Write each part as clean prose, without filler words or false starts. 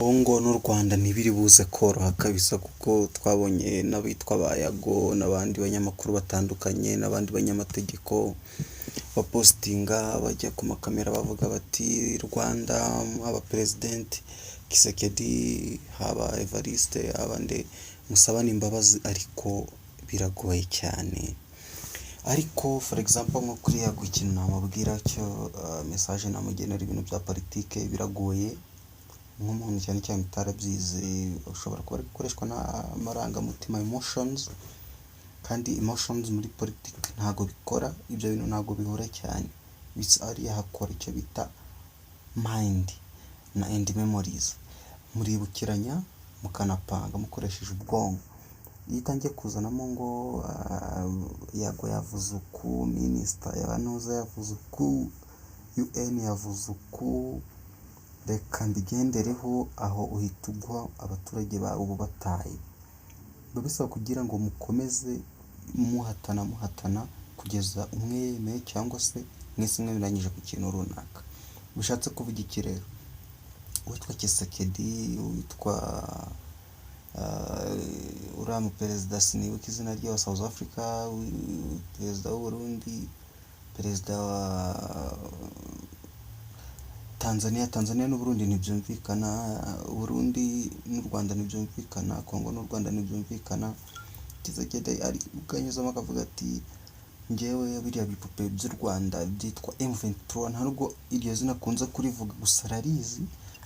Congo n'u Rwanda ntibiri buze koroha kabisa kuko twabonye n'abitwa ba Yago n'abandi banyamakuru batandukanye n'abandi banyamategeko bapositinga bajya ku makamera bavuga bati Rwanda haba President Kisekedi haba Evariste abande musabane imbabazi ariko biragoye cyane. Ariko for example nko kuri Yago ikintu namubwira cyo message namugenera ibintu bya politike biragoye nk'umuntu cyane cyane utarabyize ushobora kuba gukoreshwa n'amarangamutima emotions, kandi emotions muri politiki ntago bikora ibyo bintu, ntago bihura cyane, ari hakora icyo bita mind na and memories, muribukiranya mukanapanga mukoresheje ubwonko. Iyo utangiye kuzanamo ngo Yago yavuze uku, minisita yabanoza yavuze uku, UN yavuze uku, reka mbigendereho, aho uhita ugwa abaturage bawe ubu bataye. Biba bisaba kugira ngo mukomeze muhatana kugeza umwe yemeye cyangwa se mwese mwemeranyije ku kintu runaka. Bishatse kuvuga iki rero? Uwitwa Kisekedi, uwitwa uriya muperezida sinibuka izina rye wa South Africa, perezida w'u Burundi, perezida wa Tanzania n'u Burundi ntibyumvikana, Burundi n'u Rwanda ntibyumvikana, Congo n'u Rwanda ntibyumvikana. Kisekedi ari ukanyuzamo akavuga ati njyewe biriya bipupe by'u Rwanda byitwa M23, ntabwo iryo zina akunze kurivuga gusa ararizi,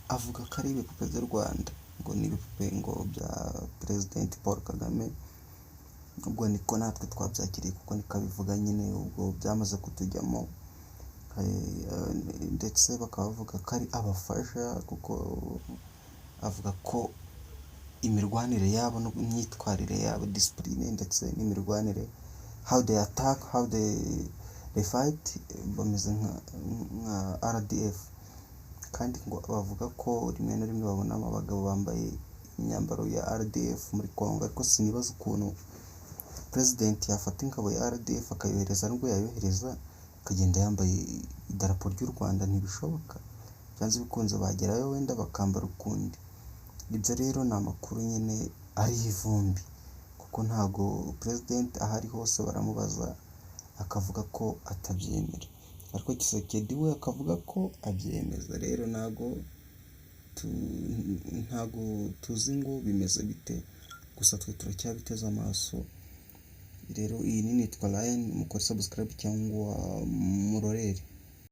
avuga ko ari ibipupe by'u Rwanda, ngo ni ibipupe ngo bya President Paul Kagame. Ubwo niko natwe twabyakiriye kuko niko abivuga nyine, ubwo byamaze kutujyamo, ndetse bakaba bavuga ko ari abafasha kuko avuga ko imirwanire yabo n'imyitwarire yabo, discipline ndetse n'imirwanire, how they attack, how they fight, bameze nka RDF. Kandi ngo bavuga ko rimwe na rimwe babonamo abagabo bambaye imyambaro ya RDF muri Congo, ariko sinibaza ukuntu president yafata ingabo ya RDF akayohereza, nubwo yayohereza akagenda yambaye idarapo ry'u Rwanda, ntibishoboka. Byanze bikunze bagerayo wenda bakambara ukundi. Ibyo rero ni amakuru nyine ari ivumbi, kuko ntago president ahari hose baramubaza akavuga ko atabyemera, ariko Kisekedi we akavuga ko abyemeza. Rero ntago tuzi ngo bimeze bite, gusa twe turacyabiteze amaso. Rero iyi nitwa Lion, mukore subscribe cyangwa murorere.